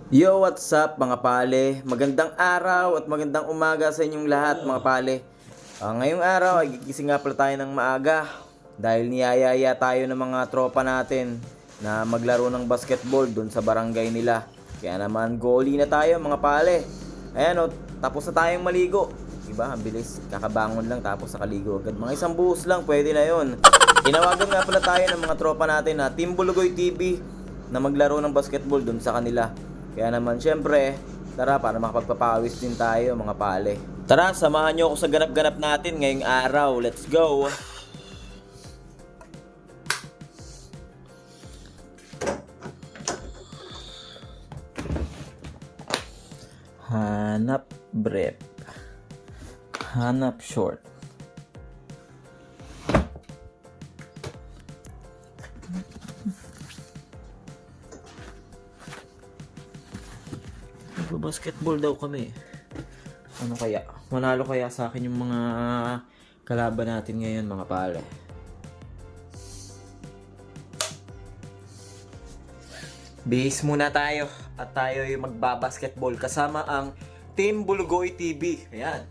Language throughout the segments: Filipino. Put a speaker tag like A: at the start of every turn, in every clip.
A: Yo, what's up mga pale? Magandang araw at magandang umaga sa inyong lahat mga pale. Ngayong araw ay gigising nga pala tayo ng maaga dahil niyayaya tayo ng mga tropa natin na maglaro ng basketball dun sa barangay nila. Kaya naman goalie na tayo mga pale. Ayan o, tapos na tayong maligo. Diba? Ang bilis. Kakabangon lang tapos nakaligo agad. Mga isang buhos lang, pwede na yon. Tinawagan nga pala tayo ng mga tropa natin na Team Bulugoy TV na maglaro ng basketball dun sa kanila. Kaya naman syempre, tara para makapagpapawis din tayo mga pale. Tara, samahan nyo ako sa ganap-ganap natin ngayong araw. Let's go! Hanap brief. Hanap short. Basketball daw kami. Ano kaya? Manalo kaya sa akin yung mga kalaban natin ngayon mga pale? Base muna tayo at tayo yung magbabasketball kasama ang Team Bulugoy TV. Ayan.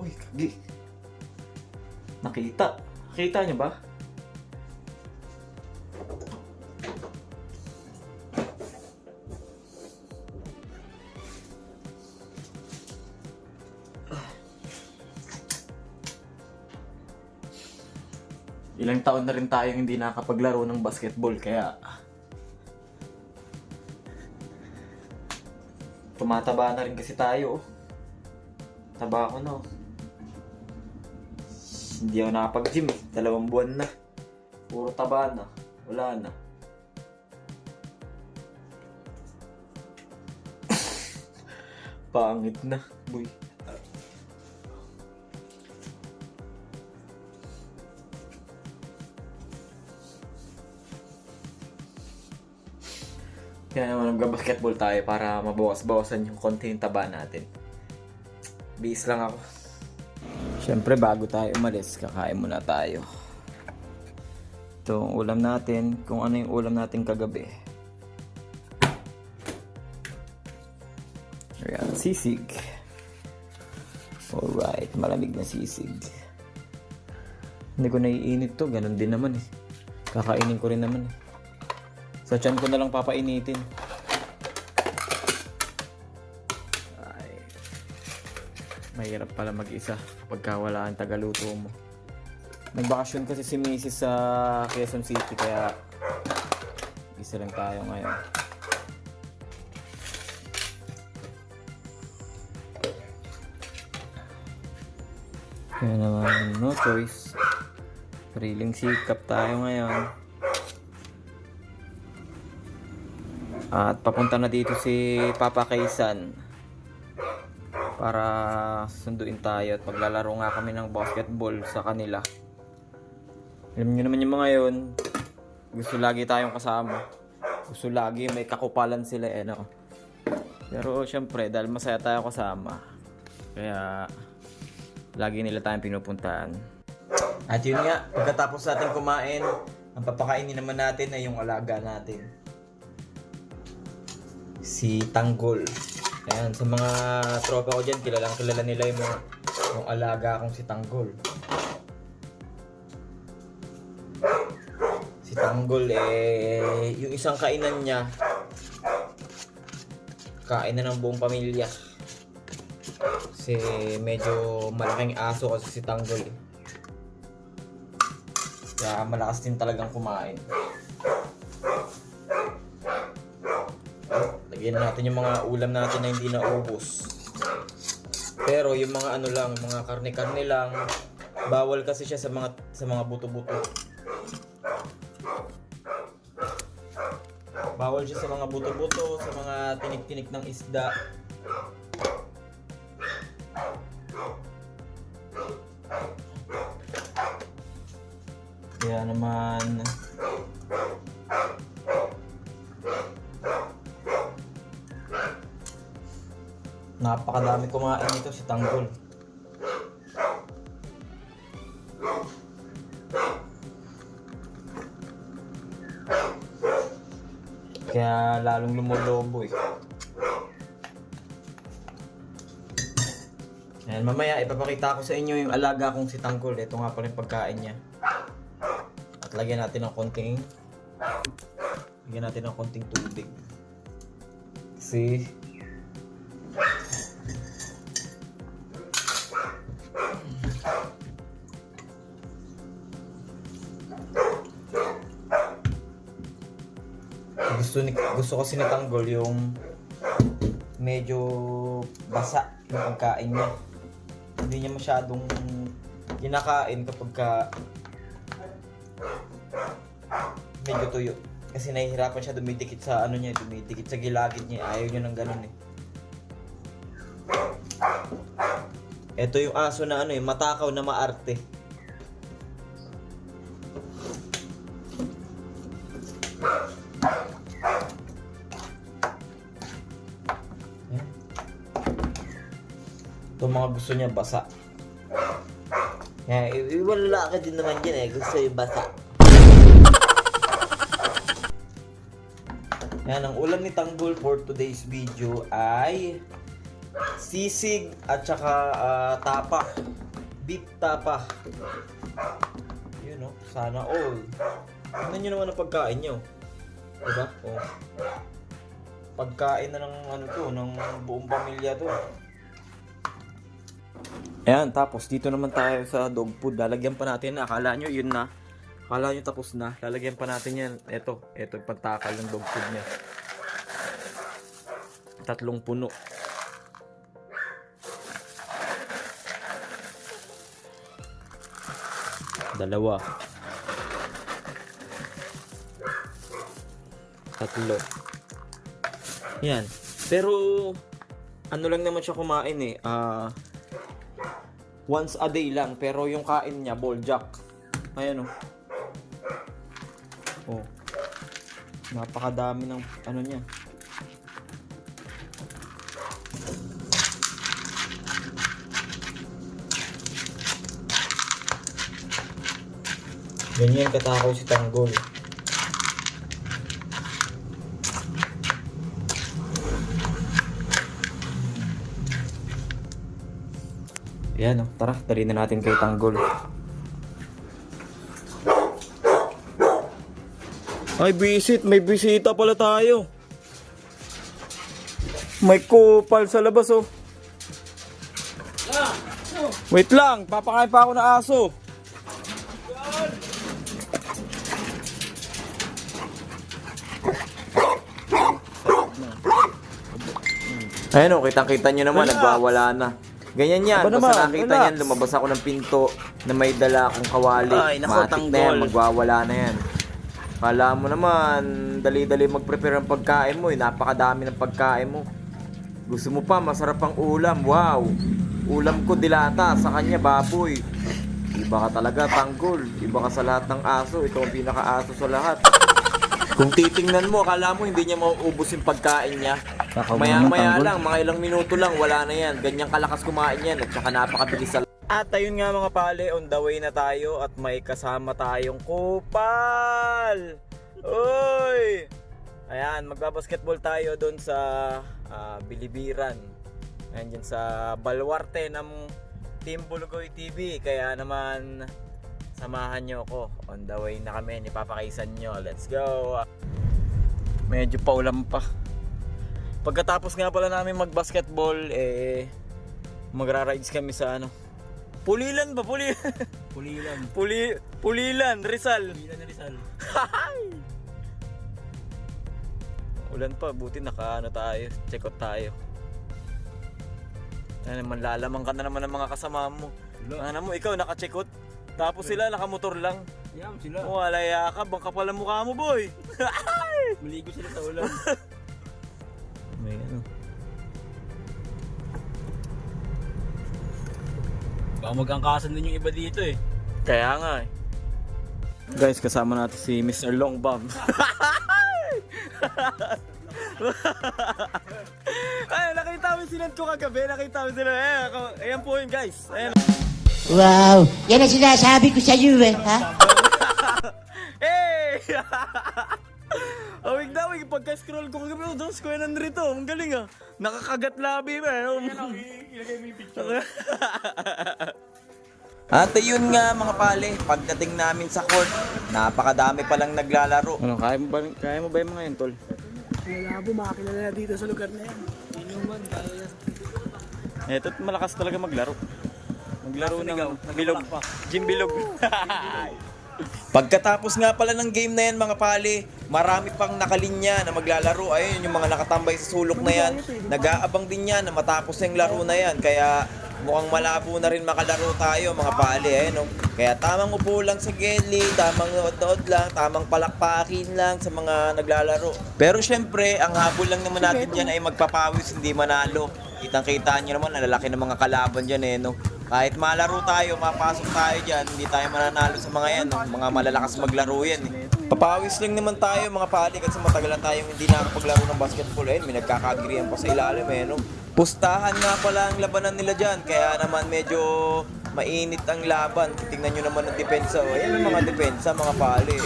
A: Uy, kagi. Nakita. Nakita nyo ba? Ilang taon na rin tayong hindi nakapaglaro ng basketball kaya tumataba na rin kasi tayo. Taba ako no. Hindi ako nakapag-gym eh. 2 buwan na. Puro taba na. Wala na. Pangit na. Boy. Kaya naman nag-basketball tayo para mabawas-bawasan yung konti yung taba natin. Bis lang ako. Siyempre bago tayo umalis, kakain muna tayo. Ito ang ulam natin, kung ano yung ulam natin kagabi. Ayan, sisig. Alright, malamig na sisig. Hindi ko naiinit to, ganun din naman eh. Kakainin ko rin naman eh. Sa tiyan ko na lang papainitin. Ay, mahirap pala mag-isa kapag wala ang tagaluto mo. Nagbakasyon kasi si Mrs. sa Quezon City kaya isa lang tayo ngayon. Kaya naman no choice. Sariling sikap tayo ngayon. At papunta na dito si Papa Kaysan para sunduin tayo at maglalaro nga kami ng basketball sa kanila. Alam nyo naman yung mga yun, gusto lagi tayong kasama. Gusto lagi may kakupalan sila eh no. Pero syempre dahil masaya tayo kasama, kaya lagi nila tayong pinupuntahan. At yun nga, pagkatapos natin kumain, ang papakainin naman natin ay yung alaga natin, si Tanggol. Ayan, sa mga tropa ko dyan, kilala nila yung alaga kong si Tanggol. Si Tanggol yung isang kainan niya, kain na ng buong pamilya. Kasi medyo malaking aso kasi si Tanggol eh. Kaya malakas din talagang kumain. Lagyan natin yung mga ulam natin na hindi naubos. Pero yung mga ano lang, mga karne-karne lang, bawal kasi siya sa mga buto-buto. Bawal siya sa mga buto-buto, sa mga tinik-tinik ng isda. Kaya naman napakadami kumain nito si Tanggol. Kaya lalong lumolobo eh. Ayan, mamaya ipapakita ko sa inyo yung alaga kong si Tanggol. Ito nga pala yung pagkain niya. At lagyan natin ng konting tubig. Kasi gusto kasi ni Tanggol yung medyo basa yung pagkain niya. Hindi niya masyadong kinakain kapag medyo tuyo. Kasi nahihirapan siya dumidikit sa dumidikit sa gilagid niya. Ayaw niya ng ganun eh. Ito yung aso na matakaw na maarte. Ito mga gusto niya basa. Wala ka din naman yan eh. Gusto yung basa. Yan, ang ulam ni Tanggol for today's video ay sisig at saka tapa. Beef tapa. Yun o, sana all. Tingnan nyo naman ang pagkain nyo. Diba? Oh. Pagkain na ng buong pamilya to. Ayan, tapos dito naman tayo sa dog food. Lalagyan pa natin. Akala nyo yun na. Akala nyo tapos na. Lalagyan pa natin yan. Ito yung pantakal ng dog food niya. 3 puno. Dalawa. 3. Yan. Pero lang naman siya kumain eh. Once a day lang, pero yung kain niya Bojack. Ayan oh. Oh. Napakadami ng niya. Ganyan katakaw si Tanggol. Ayan o, tara, dali na natin kay Tanggol. Ay, may bisita pala tayo. May kupal sa labas oh. Wait lang, papakain pa ako ng aso. Ayan o, kitang-kita nyo naman, nagwawala na. Ganyan yan, basta nakita niyan, lumabas ako ng pinto na may dala akong kawali. Ay, naku, Tanggol. Na yan, magwawala na yan. Kala mo naman, dali-dali mag-prepare ng pagkain mo, napakadami ng pagkain mo. Gusto mo pa, masarap ang ulam, wow. Ulam ko dilata, sa kanya baboy. Iba ka talaga, Tanggol. Iba ka sa lahat ng aso, ito ang pinaka-aso sa lahat. Kung titingnan mo, akala mo hindi niya mauubos yung pagkain niya. Maya-maya lang, mga ilang minuto lang, wala na yan. Ganyang kalakas kumain yan at saka napakabilis sa... At ayun nga mga pale, on the way na tayo at may kasama tayong kupal! Uy! Ayan, magbabasketball tayo doon sa Bilibiran. Ayan dyan sa Baluarte ng Team Bulugoy TV. Kaya naman, samahan nyo ako. On the way na kami, ipapakaisan nyo. Let's go! Medyo paulam pa. Pagkatapos nga pala namin mag-basketball, magra-rides kami sa Pulilan ba? Pulilan. Pulilan, Rizal. Ulan pa, buti tayo, check out tayo. Manlalamang ka na naman ng mga kasama mo. Ano mo, ikaw naka-check out, tapos sila nakamotor lang.
B: Yam sila.
A: Walaya ka, bang kapal ang mukha mo, boy.
B: Maligo sila sa ulan.
A: May
B: Baka mag-angkasan din yung iba dito eh.
A: Kaya nga eh. Guys, kasama natin si Mr. Long Bob. Ay, nakita mo sinad ko kagabi. Nakita mo sila. Ayan po yun guys. Ayan.
C: Wow! Yan ang sinasabi ko sa iyo ha?
A: Hey! Awig na, awig. pagka-scroll ko kagabi, oh, Square Andrito. Ang galing ah. Nakakagat labi ba?
B: Ilagay mo yung picture.
A: At yun nga mga pale, pagdating namin sa court, napakadami palang naglalaro. Ano, kaya mo ba yung mga yun, tol?
D: Malabo, makakilala na dito sa lugar na yan. Inuman, kaya.
A: Eto, malakas talaga maglaro. Maglaro ng bilog. Gym bilog. Pagkatapos nga pala ng game na yan mga pale, marami pang nakalinya na maglalaro. Ayun, yung mga nakatambay sa sulok na yan, nag-aabang din yan na matapos yung laro na yan. Kaya mukhang malabo na rin makalaro tayo mga pale. Ayun, no? Kaya tamang upo lang sa geli, tamang nood-nood lang, tamang palakpakin lang sa mga naglalaro. Pero syempre, ang habol lang naman natin dyan ay magpapawis, hindi manalo. Kitang-kita nyo naman, ang lalaki ng mga kalaban dyan eh, no? Kahit malaro tayo, mapasok tayo dyan, hindi tayo mananalo sa mga yan, no? Mga malalakas maglaro yan eh. Papawis lang naman tayo mga pali kasi matagalan tayong hindi nakapaglaro ng basketball. Ayun, may nagkakagirihan pa sa ilalim eh, no? Pustahan nga pala ang labanan nila dyan, kaya naman medyo mainit ang laban. Tingnan nyo naman ang depensa. Oh. Ayan ang mga depensa mga pali.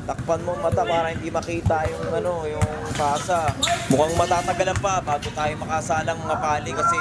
A: Takpan mo mata para hindi makita yung yung pasa. Mukhang matatagalan pa bago tayo makasalang mga pali kasi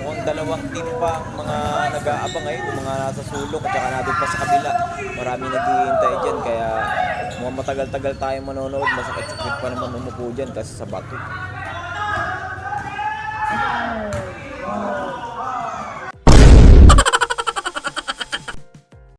A: mukhang dalawang team pa ang mga nag-aabang ngayon, yung mga nasa sulok at saka natin pa sa kabila. Marami naghihintay dyan kaya mukhang matagal-tagal tayo manonood. Masakit-sakit pa naman umupo dyan kasi sa bato.